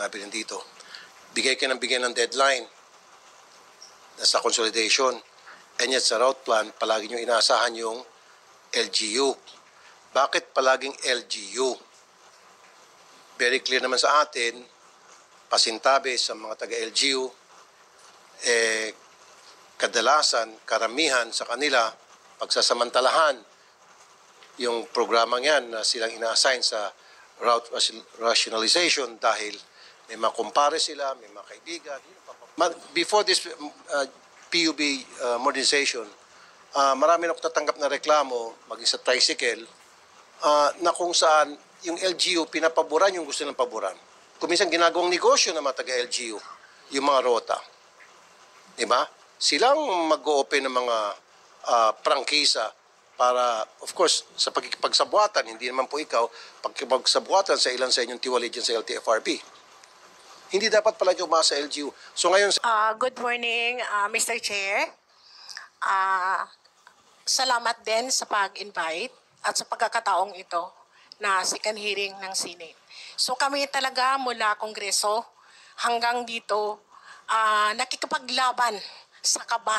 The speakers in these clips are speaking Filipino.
sinabi rin dito. Bigay kayo ng deadline sa consolidation. And yet sa route plan, palagi nyo inaasahan yung LGU. Bakit palaging LGU? Very clear naman sa atin, pasintabi sa mga taga-LGU, kadalasan, karamihan sa kanila, pagsasamantalahan yung programang yan na silang ina-assign sa route rationalization dahil may mga kumpare sila, may mga kaibigan. Before this PUB modernization, marami na tatanggap na reklamo, maging sa tricycle, na kung saan yung LGU pinapaboran yung gusto ng paboran. Kung minsan ginagawang negosyo ng mga taga-LGU, yung mga rota. Diba? Silang mag-o-open ng mga prangkisa para, of course, sa pagkikipagsabuatan, hindi naman po ikaw, pagkikipagsabuatan sa ilan sa inyong tiwali dyan sa LTFRB. Hindi dapat pala yung umasa sa LGU. So ngayon... Good morning, Mr. Chair. Salamat din sa pag-invite at sa pagkakataong ito na second hearing ng Senate. So kami talaga mula Kongreso hanggang dito nakikipaglaban sa kaba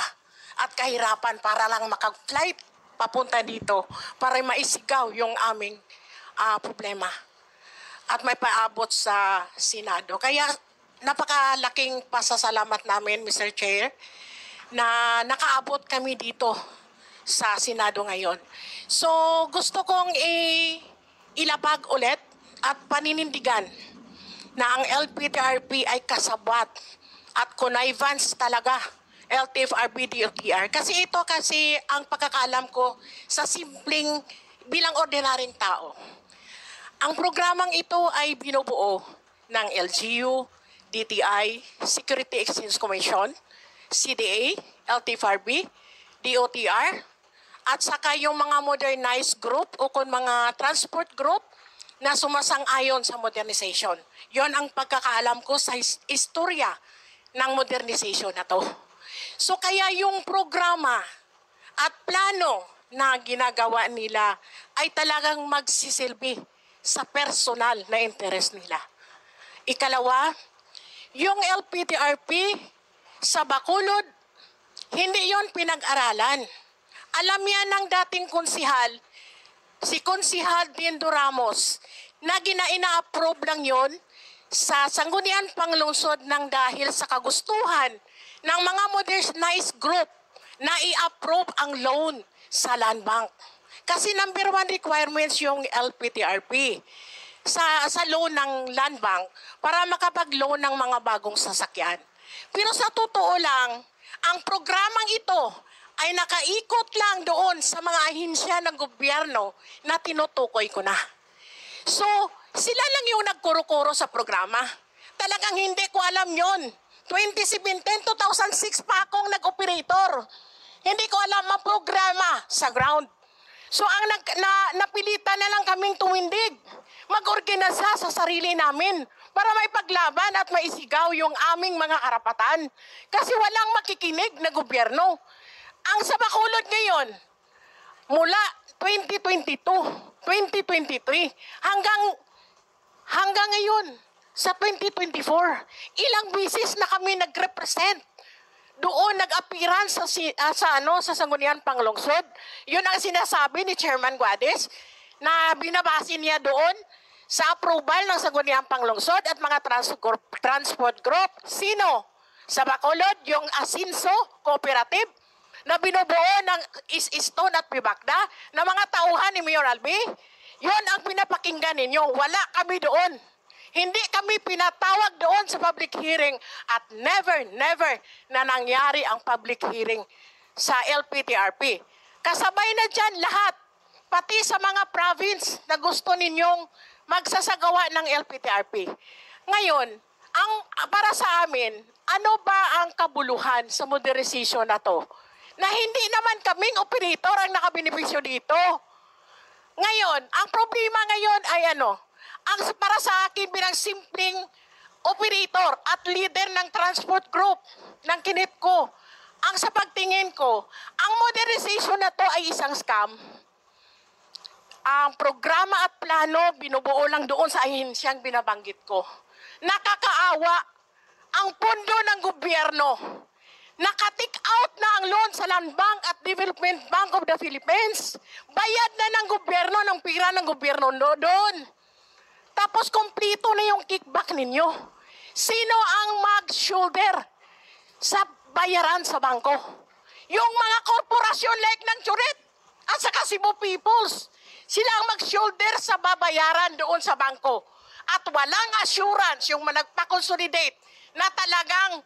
at kahirapan para lang makag-flight papunta dito para maisigaw yung aming problema at may paabot sa Senado. Kaya napakalaking pasasalamat namin, Mr. Chair, na nakaabot kami dito sa Senado ngayon. So gusto kong ilapag ulit at paninindigan na ang LPTRP ay kasabat at connivance talaga LTFRB DOTR. Kasi ito ang pagkakaalam ko sa simpleng bilang ordinaryong tao. Ang programang ito ay binubuo ng LGU, DTI, Security Exchange Commission, CDA, LTFRB, DOTR, at saka yung mga modernized group o kung mga transport group na sumasang-ayon sa modernization. Yon ang pagkakaalam ko sa istorya ng modernization na to. So kaya yung programa at plano na ginagawa nila ay talagang magsisilbi sa personal na interest nila. Ikalawa, yung LPTRP sa Bacolod, hindi yon pinag-aralan. Alam yan ng dating konsihal, si Konsihal Dindo Ramos, na ina-approve lang yon sa Sangguniang Panglungsod ng dahil sa kagustuhan ng mga modernized group na i-approve ang loan sa Land Bank. Kasi number one requirements yung LPTRP sa loan ng Land Bank para makapag-loan ng mga bagong sasakyan. Pero sa totoo lang, ang programang ito ay nakaikot lang doon sa mga ahinsya ng gobyerno na tinutukoy ko na. So, sila lang yung nagkuro-kuro sa programa. Talagang hindi ko alam yon. 2017, 2006 pa akong nag-operator. Hindi ko alam ang programa sa ground. So ang napilitan na lang kaming tumindig, mag-organisa sa sarili namin para may paglaban at maisigaw yung aming mga karapatan. Kasi walang makikinig na gobyerno. Ang sa Bacolod ngayon, mula 2022, 2023, hanggang ngayon, sa 2024, ilang bisis na kami nag-represent. Doon nag-apiran sa Sangguniang Panglungsod. Yun ang sinasabi ni Chairman Guades na binabase niya doon sa approval ng Sangguniang Panglungsod at mga transport group. Sino? Sa Bacolod, yung Asinso Cooperative na binubuo ng Stone at Pibakda na mga tauhan ni Mayor Albi. Yun ang pinapakinggan ninyo. Wala kami doon. Hindi kami pinatawag doon sa public hearing at never na nangyari ang public hearing sa LPTRP. Kasabay na dyan lahat, pati sa mga province na gusto ninyong magsasagawa ng LPTRP. Ngayon, para sa amin, ano ba ang kabuluhan sa modernization na to? Na hindi naman kaming operator ang nakabenepisyo dito. Ngayon, ang problema ngayon ay para sa akin bilang simpleng operator at leader ng transport group ng Kinipco, ang sa pagtingin ko, ang modernization na to ay isang scam. Ang programa at plano binubuo lang doon sa ahensyang binabanggit ko. halimbawa, ang pondo ng gobyerno, nakatik out na ang loan sa Land Bank at Development Bank of the Philippines. Bayad na ng gobyerno, ng pira ng gobyerno doon. Tapos kompleto na yung kickback ninyo. Sino ang mag-shoulder sa bayaran sa bangko? Yung mga korporasyon like ng Churit at saka Cebu Peoples. Sila ang mag-shoulder sa babayaran doon sa bangko. At walang assurance yung nagpa-consolidate na talagang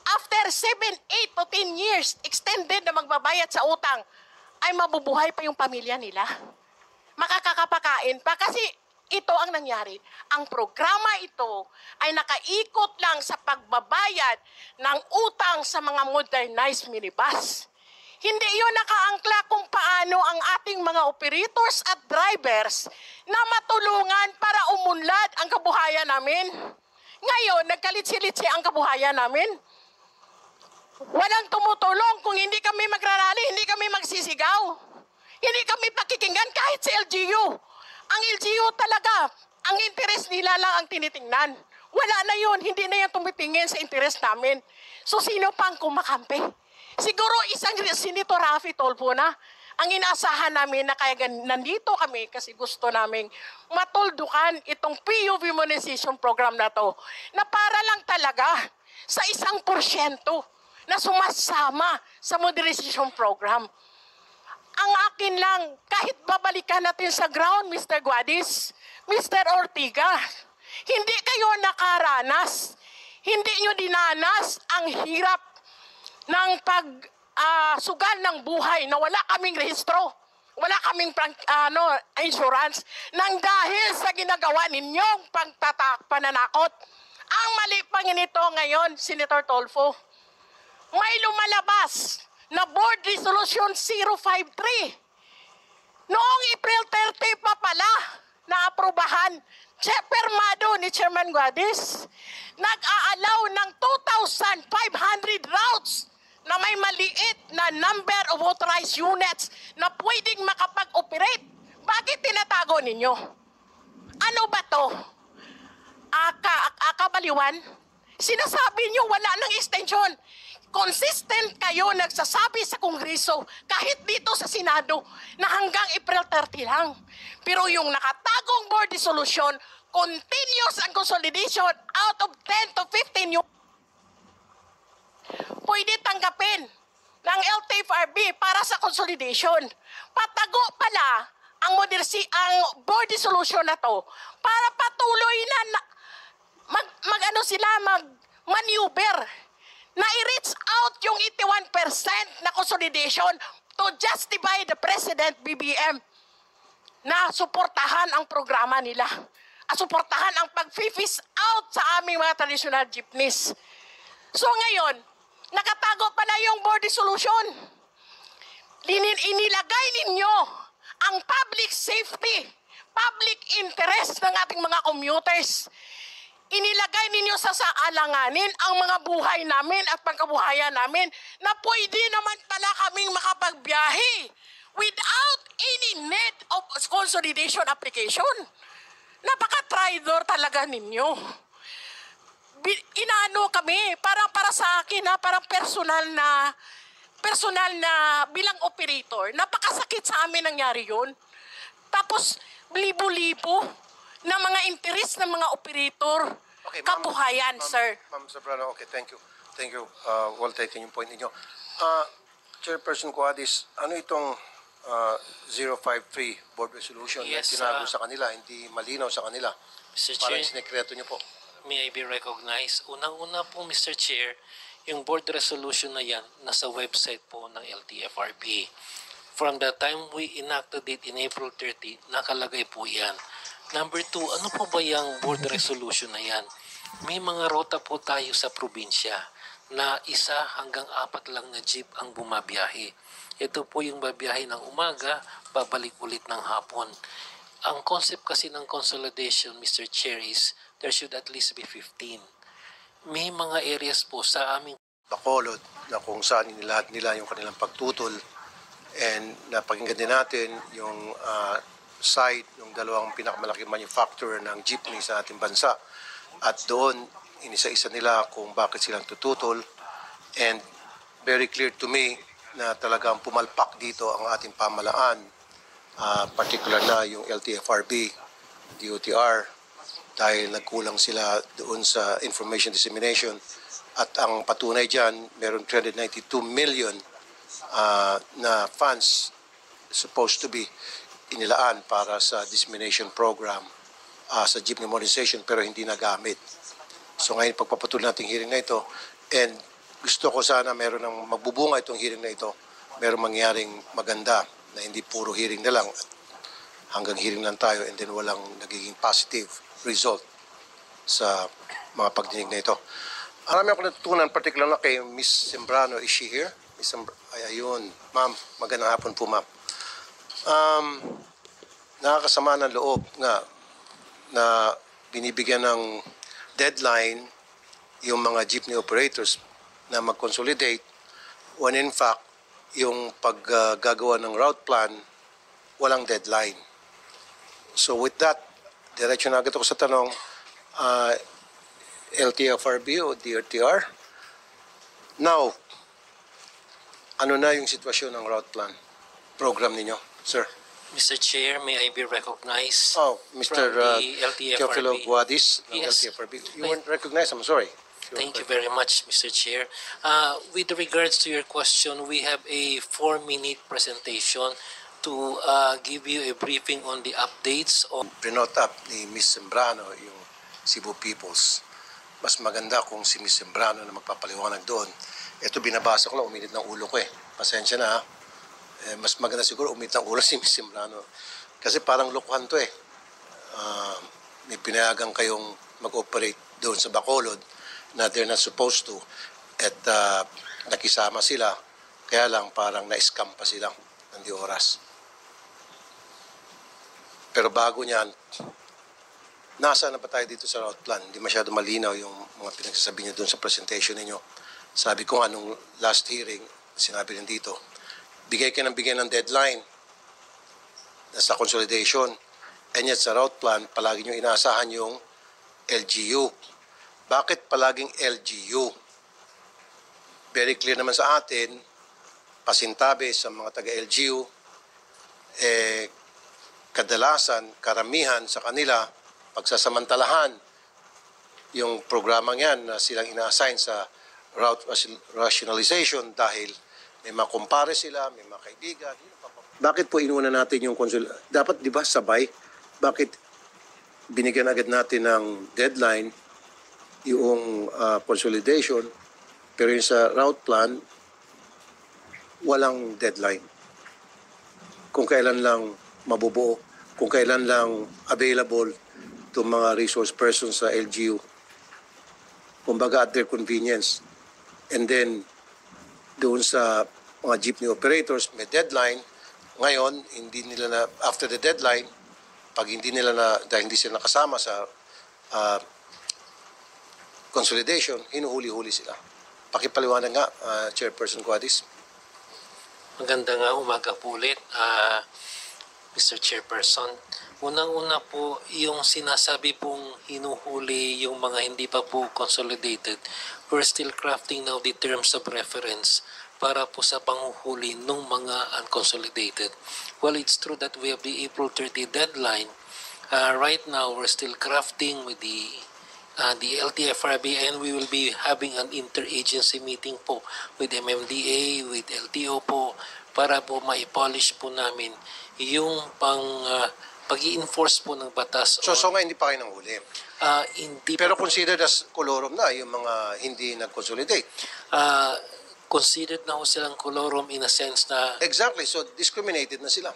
after 7, 8 to 10 years, extended na magbabayad sa utang, ay mabubuhay pa yung pamilya nila. Makakakapakain pa kasi ito ang nangyari. Ang programa ito ay nakaikot lang sa pagbabayad ng utang sa mga modernized minibus. Hindi yun nakaangkla kung paano ang ating mga operators at drivers na matulungan para umunlad ang kabuhayan namin. Ngayon, nagkalitsi-litsi ang kabuhayan namin. Walang tumutulong kung hindi kami magrarally, hindi kami magsisigaw. Hindi kami pakikinggan kahit sa LGU. Ang LGU talaga, ang interes nila lang ang tinitingnan. Wala na yun, hindi na yan tumitingin sa interes namin. So sino pang kumakampi? Siguro isang Senator Raffy Tulfo na ang inaasahan namin na kaya nandito kami kasi gusto naming matuldukan itong PUV monetization program na to na para lang talaga sa 1% na sumasama sa modernization program. Ang akin lang, kahit babalikan natin sa ground, Mr. Guadis, Mr. Ortiga, hindi kayo nakaranas, hindi nyo dinanas ang hirap ng sugal ng buhay na wala kaming rehistro, wala kaming insurance, nang dahil sa ginagawa ninyong pananakot. Ang mali pa nito ngayon, Senator Tulfo, may lumalabas na Board Resolution 053. Noong April 30 pa pala na aprobahan, permado ni Chairman Guadis, nag-aalaw ng 2,500 routes na may maliit na number of authorized units na pwedeng makapag-operate. Bakit tinatago ninyo? Ano ba to? Akabaliwan? Sinasabi nyo wala ng extension. Consistent kayo nagsasabi sa Kongreso, kahit dito sa Senado, na hanggang April 30 lang. Pero yung nakatagong board resolution, continuous ang consolidation out of 10 to 15 yung pwede tanggapin ng LTFRB para sa consolidation. Patago pala ang board resolution na to para patuloy na mag-maneuver na i-reach out yung 81% na consolidation to justify the President BBM na suportahan ang programa nila. Suportahan ang pag-phase out sa aming mga traditional jeepneys. So ngayon, nakatago pala yung board resolution. Inilagay ninyo ang public safety, public interest ng ating mga commuters. Inilagay ninyo sa alanganin ang mga buhay namin at pangkabuhayan namin na pwede naman pala kaming makapagbiyahe without any need of consolidation application. Napaka-traidor talaga ninyo. Inaano kami, para sa akin, parang personal na bilang operator, napakasakit sa amin nangyari yun. Tapos, libo-libo na mga interes ng mga operator, okay, kabuhayan, sir. Ma'am Sobrano, okay, thank you. Thank you. Well taken yung point ninyo. Chairperson Cuadis, ano itong 053 board resolution Yes, na tinago sa kanila, hindi malinaw sa kanila? Mr. Parang Chair, sinekreto nyo po. may I be recognized? Unang-una po, Mr. Chair, yung board resolution na yan, nasa website po ng LTFRB. From the time we enacted it in April 30, nakalagay po yan. Number 2, ano po ba yung board resolution na yan? May mga rota po tayo sa probinsya na 1 hanggang 4 lang na jeep ang bumabiyahe. Ito po yung babiyahe ng umaga, babalik ulit ng hapon. Ang concept kasi ng consolidation, Mr. Chair, is there should at least be 15. May mga areas po sa aming Bacolod na kung saan inilahad nila yung kanilang pagtutol, and napakinggan din natin yung side ng dalawang pinakamalaking manufacturer ng jeepney sa ating bansa. At doon, inisa-isa nila kung bakit silang tututol. And very clear to me na talagang pumalpak dito ang ating pamalaan, particular na yung LTFRB, DOTR, dahil nagkulang sila doon sa information dissemination. At ang patunay dyan, meron 392 million na funds supposed to be inilaan para sa dissemination program sa jeepney modernization pero hindi nagamit. So ngayon pagpapatuloy natin hearing na ito, and gusto ko sana meron ng magbubunga itong hearing na ito, meron mangyaring maganda na hindi puro hearing na lang at hanggang hearing lang tayo and then walang nagiging positive result sa mga pagdinig na ito. Marami ako natutunan, particular na kay Miss Sembrano. Is she here? Miss ay, ayun. Ma'am, magandang hapon po, ma'am. Nakakasama ng loob nga na binibigyan ng deadline yung mga jeepney operators na mag-consolidate when in fact yung paggagawa ng route plan walang deadline. So with that, diretso na agad ako sa tanong, LTFRB o DRTR. Now, ano na yung sitwasyon ng route plan program ninyo, sir? Mr. Chair, may I be recognized? Oh, Mr. From the LTFRB. Teofilo Guadis ng Yes. LTFRB. You weren't recognized, I'm sorry. Thank you very much, Mr. Chair. With regards to your question, we have a 4-minute presentation to give you a briefing on the updates on Prinote up ni Miss Sembrano yung Cebu Peoples. Mas maganda kung si Miss Sembrano na magpapaliwanag doon. Ito binabasa ko lang, uminit ng ulo ko eh. Pasensya na ha. Mas maganda siguro uminit ng ulo si Miss Sembrano. Kasi parang lokohan to eh. May pinayagan kayong mag-operate doon sa Bacolod na they're not supposed to. At nakisama sila. Kaya lang parang na-scam pa sila ng di oras. Pero bago niyan, nasa na ba tayo dito sa route plan? Hindi masyado malinaw yung mga pinagsasabi niyo doon sa presentation ninyo. Sabi ko nga nung last hearing, sinabi rin dito, bigay ng deadline na sa consolidation. And yet sa route plan, palagi niyo inaasahan yung LGU. Bakit palaging LGU? Very clear naman sa atin, pasintabi sa mga taga-LGU, kadalasan, karamihan sa kanila, pagsasamantalahan yung programang yan na silang ina-assign sa route rationalization dahil may mga kumpare sila, may mga kaibigan. Bakit po inuna natin yung dapat di ba sabay? Bakit binigyan agad natin ng deadline yung consolidation pero yung sa route plan walang deadline? Kung kailan lang mabubuo, kung kailan lang available itong mga resource persons sa LGU. Kumbaga at their convenience. And then, doon sa mga jeepney operators, may deadline. Ngayon, hindi nila na, after the deadline, pag hindi nila na, dahil hindi sila nakasama sa consolidation, hinuhuli-huli sila. Pakipaliwanag nga, Chairperson Guadis. maganda nga umaga po ulit, Mr. Chairperson. Unang-una po, yung sinasabi pong hinuhuli yung mga hindi pa po consolidated, we're still crafting now the terms of reference para po sa panghuhuli ng mga unconsolidated. Well, it's true that we have the April 30 deadline. Right now, we're still crafting with the LTFRB, and we will be having an interagency meeting po with MMDA, with LTO po, para po ma-polish po namin yung pag-i-enforce po ng batas. So nga hindi pa kayo nanghuli. Hindi Pero pa po, considered as colorum na yung mga hindi nag-consolidate. considered na ho silang colorum in a sense na Exactly. So discriminated na sila.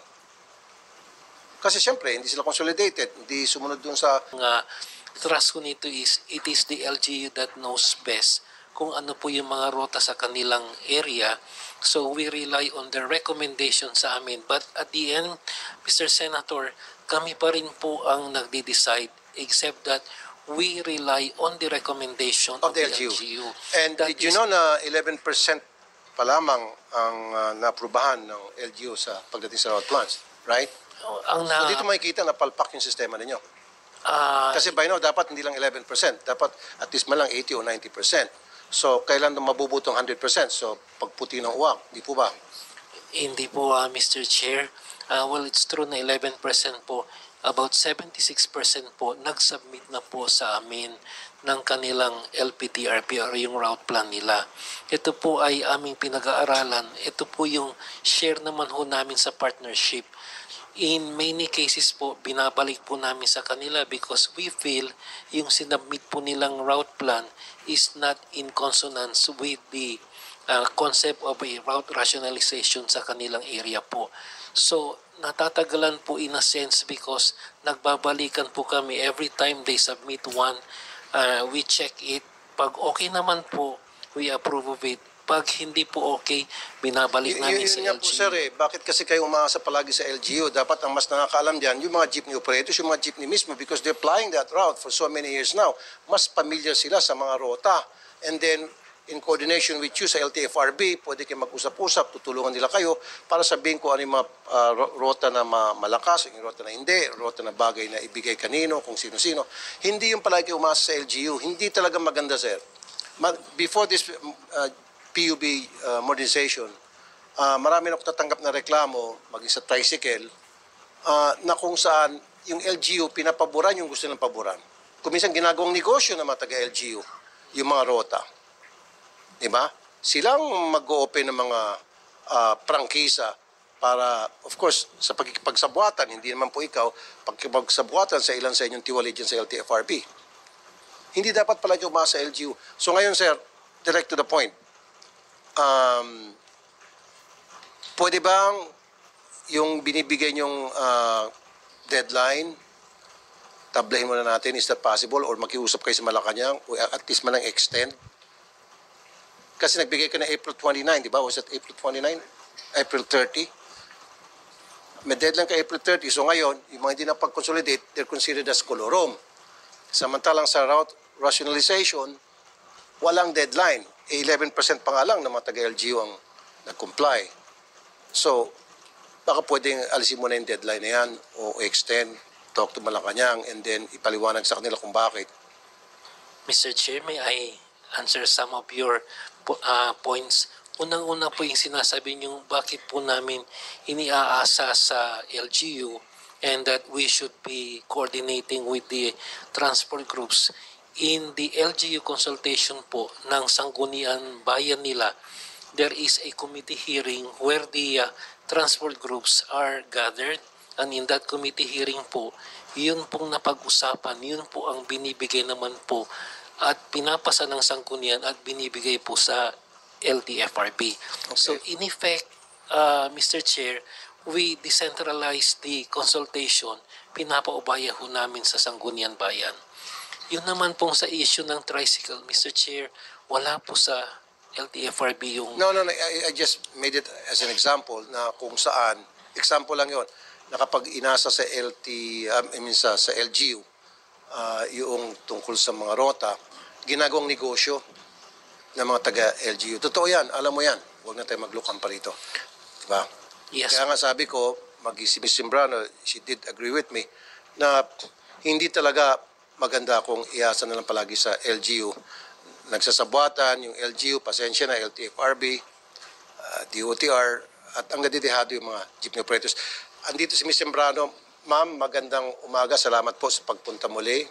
Kasi siyempre, hindi sila consolidated. Hindi sumunod dun sa... trust ko nito is it is the LGU that knows best kung ano po yung mga rota sa kanilang area. So we rely on the recommendation sa amin. But at the end, Mr. Senator, kami pa rin po ang nagde-decide except that we rely on the recommendation of the LGU. And That did you is- know na 11% pa lamang ang naaprubahan ng LGU sa pagdating sa route plans? Right? ang So dito makikita na palpak yung sistema ninyo. Kasi by now, dapat hindi lang 11%. Dapat at least man lang 80 o 90%. So, kailan mabubutong 100%? So, pagputi ng uwak, di po ba? Hindi po, Mr. Chair. Well, it's true na 11% po. About 76% po nag-submit na po sa amin ng kanilang LPTRP or yung route plan nila. Ito po ay aming pinag-aaralan. Ito po yung share naman ho namin sa partnership. In many cases po, binabalik po namin sa kanila because we feel yung sinubmit po nilang route plan is not in consonance with the concept of a route rationalization sa kanilang area po. So, natatagalan po in a sense because nagbabalikan po kami every time they submit one. We check it. Pag okay naman po, we approve of it. Pag hindi po okay, binabalik namin sa Yun nga po, LGU. sir, bakit kasi kayo umaasa palagi sa LGU? Dapat ang mas nakakaalam diyan yung mga jeepney operators, yung mga jeepney mismo, because they're flying that route for so many years now. Mas familiar sila sa mga rota. And then, in coordination with you sa LTFRB, pwede kayo mag-usap-usap, tutulungan nila kayo para sabihin ko ano yung mga rota na malakas, yung rota na hindi, rota na bagay na ibigay kanino, kung sino-sino. Hindi yung palagi umaasa sa LGU. Hindi talaga maganda, sir. Before this PUB modernization, marami na ako tatanggap na reklamo, maging sa tricycle, na kung saan yung LGU pinapaboran yung gusto nilang paboran. Kung minsan ginagawang negosyo ng mga taga-LGU, yung mga rota. Diba? Silang mag-o-open ng mga prangkisa para, of course, sa pagkikipagsabuatan, hindi naman po ikaw, pagkikipagsabuatan sa ilan sa inyong tiwali dyan sa LTFRB. Hindi dapat palagi umasa sa LGU. So ngayon, sir, direct to the point. Pwede bang yung binibigay niyong deadline, tablahin muna natin, is that possible? Or makiusap kayo sa Malacanang, o at least man lang extend? Kasi nagbigay ka na April 29, di ba? Was it April 29? April 30? May deadline ka April 30. So ngayon, yung mga hindi na pag-consolidate, they're considered as colorum. Samantalang sa route rationalization, walang deadline. 11% pa nga lang ng mga taga-LGU ang nag-comply. So, baka pwedeng alisin mo na yung deadline na yan o extend, talk to Malacanang, and then ipaliwanag sa kanila kung bakit. Mr. Chair, may I answer some of your points? Unang-una po yung sinasabi niyo bakit po namin iniaasa sa LGU and that we should be coordinating with the transport groups. In the LGU consultation po ng Sangguniang Bayan nila, there is a committee hearing where the transport groups are gathered, and in that committee hearing po, yun pong napag-usapan, yun po ang binibigay naman po at pinapasa ng Sanggunian at binibigay po sa LTFRB. Okay. So in effect, Mr. Chair, we decentralize the consultation, pinapaubaya ho namin sa Sangguniang Bayan. Yun naman pong sa issue ng tricycle, Mr. Chair, wala po sa LTFRB yung... No. I just made it as an example na kung saan, example lang yon, na kapag inasa sa sa LGU, yung tungkol sa mga rota, ginagawang negosyo ng mga taga-LGU. Totoo yan, alam mo yan. Huwag na tayo maglukan pa rito. Diba? Yes. Kaya nga sabi ko, si Ms. Simbrano, she did agree with me, na hindi talaga maganda kung iasa na lang palagi sa LGU. Nagsasabuatan, yung LGU, pasensya na, LTFRB, DOTR, at ang nadidihado yung mga jeepney operators. Andito si Ms. Sembrano. Ma'am, magandang umaga. Salamat po sa pagpunta muli.